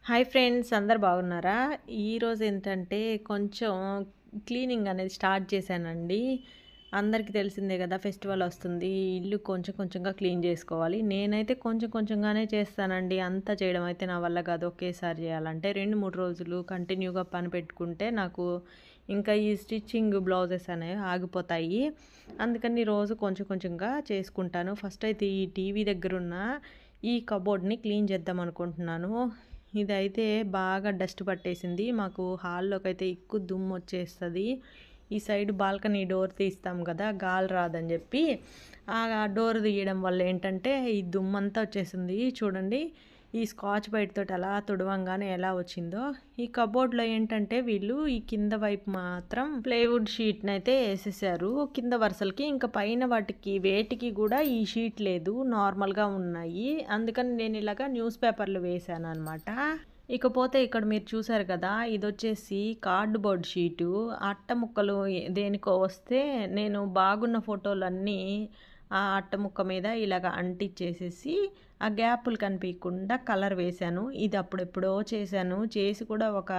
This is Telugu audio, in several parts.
హాయ్ ఫ్రెండ్స్, అందరు బాగున్నారా? ఈరోజు ఏంటంటే కొంచెం క్లీనింగ్ అనేది స్టార్ట్ చేశానండి. అందరికీ తెలిసిందే కదా, ఫెస్టివల్ వస్తుంది. ఇల్లు కొంచెం కొంచెంగా క్లీన్ చేసుకోవాలి. నేనైతే కొంచెం కొంచెంగానే చేస్తానండి. అంతా చేయడం అయితే నా వల్ల కాదు. ఒకేసారి చేయాలంటే 2-3 రోజులు కంటిన్యూగా పని పెట్టుకుంటే నాకు ఇంకా ఈ స్టిచ్చింగ్ బ్లౌజెస్ అనేవి ఆగిపోతాయి. అందుకని రోజు కొంచెం కొంచెంగా చేసుకుంటాను. ఫస్ట్ అయితే ఈ టీవీ దగ్గరున్న ఈ కబోర్డ్ని క్లీన్ చేద్దాం అనుకుంటున్నాను. ఇదైతే బాగా డస్ట్ పట్టేసింది. మాకు హాల్లోకైతే ఎక్కువ దుమ్ము వచ్చేస్తుంది. ఈ సైడ్ బాల్కనీ డోర్ తీస్తాం కదా, గాలి రాదని చెప్పి ఆ డోర్ తీయడం వల్ల ఏంటంటే ఈ దుమ్మంతా వచ్చేసింది. చూడండి, ఈ స్కాచ్ బైట్ తోటి అలా తుడవంగానే ఎలా వచ్చిందో. ఈ కబోర్డ్లో ఏంటంటే వీళ్ళు ఈ కింద వైపు మాత్రం ప్లైవుడ్ షీట్ని అయితే వేసేసారు కింద వరుసలకి. ఇంకా పైన వాటికి వేటికి కూడా ఈ షీట్ లేదు, నార్మల్గా ఉన్నాయి. అందుకని నేను ఇలాగా న్యూస్ పేపర్లు వేసాను అనమాట. ఇకపోతే ఇక్కడ మీరు చూసారు కదా, ఇది వచ్చేసి కార్డ్బోర్డ్ షీటు. అట్ట ముక్కలు దేనికో వస్తే నేను బాగున్న ఫోటోలన్నీ ఆ అట్ట ముక్క మీద ఇలాగ అంటించేసేసి ఆ గ్యాపులు కనిపించకుండా కలర్ వేశాను. ఇది అప్పుడెప్పుడో చేశాను. చేసి కూడా ఒక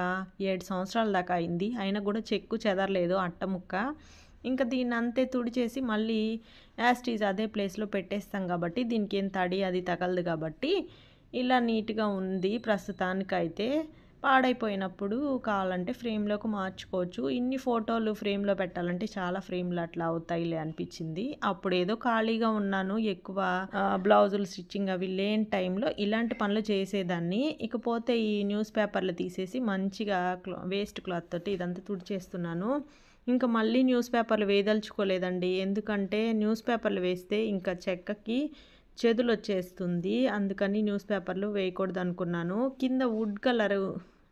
7 సంవత్సరాల దాకా అయింది. అయినా కూడా చెక్కు చెదరలేదు అట్ట ముక్క. ఇంకా దీన్ని అంతే తుడిచేసి మళ్ళీ యాస్టీజ్ అదే ప్లేస్లో పెట్టేస్తాం కాబట్టి దీనికి ఏం తడి అది తగలదు కాబట్టి ఇలా నీట్గా ఉంది ప్రస్తుతానికైతే. పాడైపోయినప్పుడు కావాలంటే ఫ్రేమ్లోకి మార్చుకోవచ్చు. ఇన్ని ఫోటోలు ఫ్రేమ్లో పెట్టాలంటే చాలా ఫ్రేమ్లు అట్లా అవుతాయిలే అనిపించింది. అప్పుడు ఏదో ఖాళీగా ఉన్నాను, ఎక్కువ బ్లౌజులు స్టిచ్చింగ్ అవి లేని టైంలో ఇలాంటి పనులు చేసేదాన్ని. ఇకపోతే ఈ న్యూస్ పేపర్లు తీసేసి మంచిగా వేస్ట్ క్లాత్ తోటి ఇదంతా తుడిచేస్తున్నాను. ఇంకా మళ్ళీ న్యూస్ పేపర్లు వేయదలుచుకోలేదండి. ఎందుకంటే న్యూస్ పేపర్లు వేస్తే ఇంకా చెక్కకి చెదులు వచ్చేస్తుంది. అందుకని న్యూస్ పేపర్లు వేయకూడదు అనుకున్నాను. కింద వుడ్ కలరు,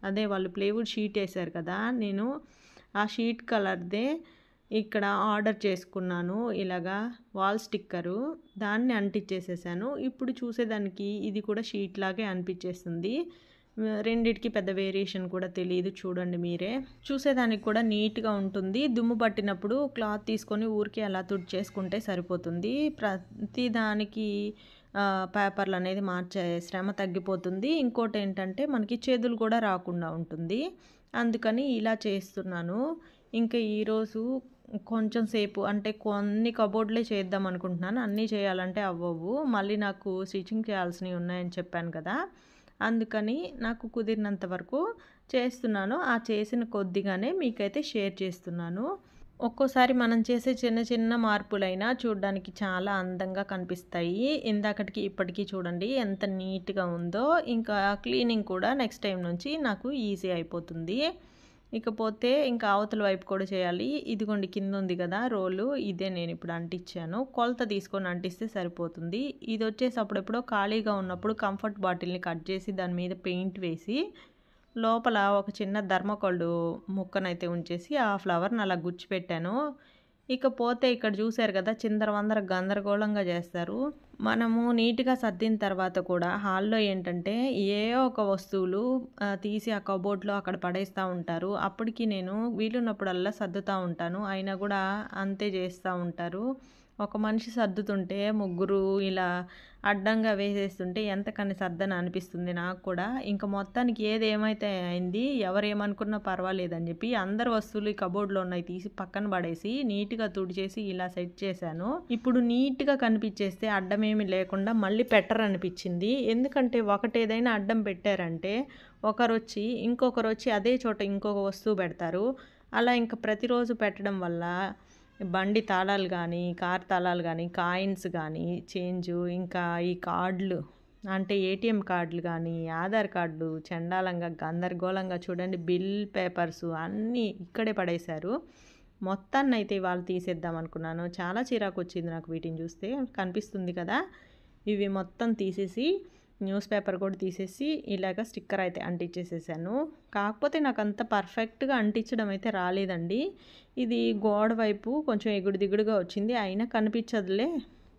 అదే వాళ్ళు ప్లైవుడ్ షీట్ వేశారు కదా, నేను ఆ షీట్ కలర్దే ఇక్కడ ఆర్డర్ చేసుకున్నాను. ఇలాగా వాల్ స్టిక్కరు, దాన్ని అంటించేసేసాను. ఇప్పుడు చూసేదానికి ఇది కూడా షీట్ లాగే అనిపించేస్తుంది. రెండిటికి పెద్ద వేరియేషన్ కూడా తెలియదు. చూడండి మీరే, చూసేదానికి కూడా నీట్గా ఉంటుంది. దుమ్ము పట్టినప్పుడు క్లాత్ తీసుకొని ఊరికే అలా తుడిచేసుకుంటే సరిపోతుంది. ప్రతి దానికి పేపర్లు అనేది మార్చే శ్రమ తగ్గిపోతుంది. ఇంకోటి ఏంటంటే మనకి చేదులు కూడా రాకుండా ఉంటుంది. అందుకని ఇలా చేస్తున్నాను. ఇంకా ఈరోజు కొంచెం సేపు అంటే కొన్ని కబోర్డ్లే చేద్దాం అనుకుంటున్నాను. అన్నీ చేయాలంటే అవ్వవు. మళ్ళీ నాకు స్టిచ్చింగ్ చేయాల్సినవి ఉన్నాయని చెప్పాను కదా, అందుకని నాకు కుదిరినంత వరకు చేస్తున్నాను. ఆ చేసిన కొద్దిగానే మీకైతే షేర్ చేస్తున్నాను. ఒక్కోసారి మనం చేసే చిన్న చిన్న మార్పులైనా చూడడానికి చాలా అందంగా కనిపిస్తాయి. ఇందాకటికి ఇప్పటికీ చూడండి ఎంత నీట్గా ఉందో. ఇంకా క్లీనింగ్ కూడా నెక్స్ట్ టైం నుంచి నాకు ఈజీ అయిపోతుంది. ఇకపోతే ఇంకా అవతల వైపు కూడా చేయాలి. ఇదిగోండి కింద ఉంది కదా రోలు, ఇదే నేను ఇప్పుడు అంటించాను. కొలత తీసుకొని అంటిస్తే సరిపోతుంది. ఇది వచ్చేసి అప్పుడెప్పుడో ఖాళీగా ఉన్నప్పుడు కంఫర్ట్ బాటిల్ని కట్ చేసి దాని మీద పెయింట్ వేసి లోపల ఒక చిన్న ధర్మకోల్డ్ ముక్కనైతే ఉంచేసి ఆ ఫ్లవర్ని అలా గుచ్చిపెట్టాను. ఇకపోతే ఇక్కడ చూశారు కదా, చిందరవందర గందరగోళంగా చేస్తారు. మనము నీట్గా సర్దిన తర్వాత కూడా హాల్లో ఏంటంటే ఏ ఒక వస్తువులు తీసి ఆ కబోర్డ్లో అక్కడ పడేస్తూ ఉంటారు. అప్పటికి నేను వీలున్నప్పుడల్లా సర్దుతూ ఉంటాను, అయినా కూడా అంతే చేస్తూ ఉంటారు. ఒక మనిషి సర్దుతుంటే ముగ్గురు ఇలా అడ్డంగా వేసేస్తుంటే ఎంతకని సర్దని అనిపిస్తుంది నాకు కూడా. ఇంకా మొత్తానికి ఏది ఏమైతే అయింది, ఎవరేమనుకున్నా పర్వాలేదని చెప్పి అందరు వస్తువులు ఈ కబోర్డ్లో ఉన్నాయి తీసి పక్కన పడేసి నీట్గా తుడిచేసి ఇలా సెట్ చేశాను. ఇప్పుడు నీట్గా కనిపించేస్తే అడ్డమేమి లేకుండా మళ్ళీ పెట్టరనిపించింది. ఎందుకంటే ఒకటేదైనా అడ్డం పెట్టారంటే ఇంకొకరు వచ్చి అదే చోట ఇంకొక వస్తువు పెడతారు. అలా ఇంకా ప్రతిరోజు పెట్టడం వల్ల బండి తాళాలు కానీ, కార్ తాళాలు కానీ, కాయిన్స్ కానీ, చేంజు, ఇంకా ఈ కార్డులు అంటే ఏటీఎం కార్డులు కానీ, ఆధార్ కార్డులు చండాలంగా గందరగోళంగా చూడండి, బిల్ పేపర్స్ అన్నీ ఇక్కడే పడేశారు. మొత్తాన్ని అయితే ఇవాళ తీసేద్దాం అనుకున్నాను. చాలా చిరాకు వచ్చింది నాకు వీటిని చూస్తే. కనిపిస్తుంది కదా, ఇవి మొత్తం తీసేసి న్యూస్ పేపర్ కూడా తీసేసి ఇలాగ స్టిక్కర్ అయితే అంటించేసేసాను. కాకపోతే నాకు అంత పర్ఫెక్ట్గా అంటించడం అయితే రాలేదండి. ఇది గోడ వైపు కొంచెం ఎగుడు దిగుడుగా వచ్చింది, అయినా కనిపించదులే,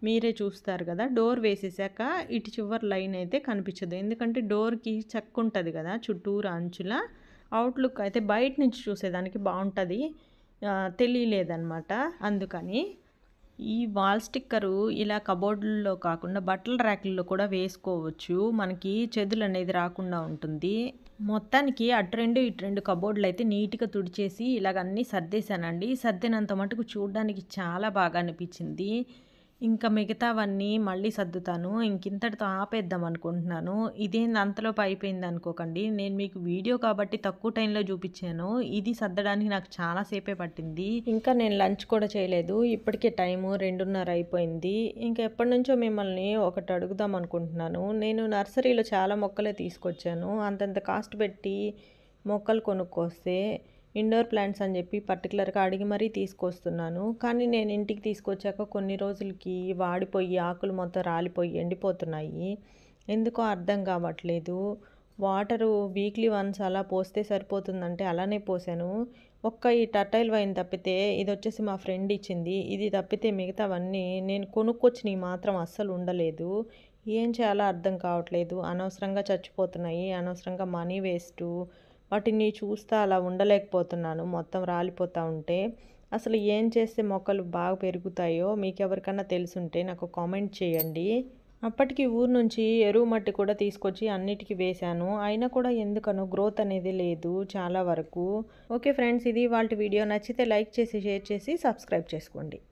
మీరే చూస్తారు కదా. డోర్ వేసేసాక ఇటు చివరి లైన్ అయితే కనిపించదు, ఎందుకంటే డోర్కి చెక్క ఉంటుంది కదా చుట్టూరు అంచుల. అవుట్లుక్ అయితే బయట నుంచి చూసేదానికి బాగుంటుంది, తెలియలేదన్నమాట. అందుకని ఈ వాల్ స్టిక్కరు ఇలా కబోర్డుల్లో కాకుండా బట్టల ర్యాకుల్లో కూడా వేసుకోవచ్చు. మనకి చెదులనేది రాకుండా ఉంటుంది. మొత్తానికి అటు 2, ఇటు 2 కబోర్డులయితే నీట్‌గా తుడిచేసి ఇలాగ అన్నీ సర్దేశానండి. సర్దినంత మటుకు చూడ్డానికి చాలా బాగా అనిపిచ్చింది. ఇంకా మిగతావన్నీ మళ్ళీ సర్దుతాను. ఇంకింతటితో ఆపేద్దాం అనుకుంటున్నాను. ఇదేంది అంతలోపు అయిపోయిందనుకోకండి. నేను మీకు వీడియో కాబట్టి తక్కువ టైంలో చూపిచ్చాను. ఇది సర్దడానికి నాకు చాలా సేపే పట్టింది. ఇంకా నేను లంచ్ కూడా చేయలేదు. ఇప్పటికే టైము 2:30 అయిపోయింది. ఇంకా ఎప్పటినుంచో మిమ్మల్ని ఒకటి అడుగుదాం అనుకుంటున్నాను. నేను నర్సరీలో చాలా మొక్కలే తీసుకొచ్చాను. అంతంత కాస్ట్ పెట్టి మొక్కలు కొనుక్కొస్తే ఇండోర్ ప్లాంట్స్ అని చెప్పి పర్టికులర్‌గా అడిగి మరీ తీసుకొస్తున్నాను. కానీ నేను ఇంటికి తీసుకొచ్చాక కొన్ని రోజులకి వాడిపోయి ఆకులు మొత్తం రాలిపోయి ఎండిపోతున్నాయి. ఎందుకో అర్థం కావట్లేదు. వాటరు వీక్లీ వన్స్ అలా పోస్తే సరిపోతుందంటే అలానే పోసాను. ఈ టర్టైల్ వైన్ తప్పితే ఇదొచ్చేసి మా ఫ్రెండ్ ఇచ్చింది. ఇది తప్పితే మిగతావన్నీ నేను కొనుక్కొచ్చినవి మాత్రం అస్సలు ఉండలేదు. ఏం చేయాలో అర్థం కావట్లేదు. అనవసరంగా చచ్చిపోతున్నాయి. అనవసరంగా మనీ వేస్టు. వాటిని చూస్తా అలా ఉండలేకపోతున్నాను మొత్తం రాలిపోతా ఉంటే. అసలు ఏం చేస్తే మొక్కలు బాగా పెరుగుతాయో మీకెవరికన్నా తెలిసుంటే నాకు కామెంట్ చేయండి. అప్పటికి ఊరు నుంచి ఎరువు మట్టి కూడా తీసుకొచ్చి అన్నిటికి వేశాను. అయినా కూడా ఎందుకనో గ్రోత్ అనేది లేదు చాలా వరకు. ఓకే ఫ్రెండ్స్, ఇది ఇవాల్టి వీడియో. నచ్చితే లైక్ చేసి, షేర్ చేసి, సబ్స్క్రైబ్ చేసుకోండి.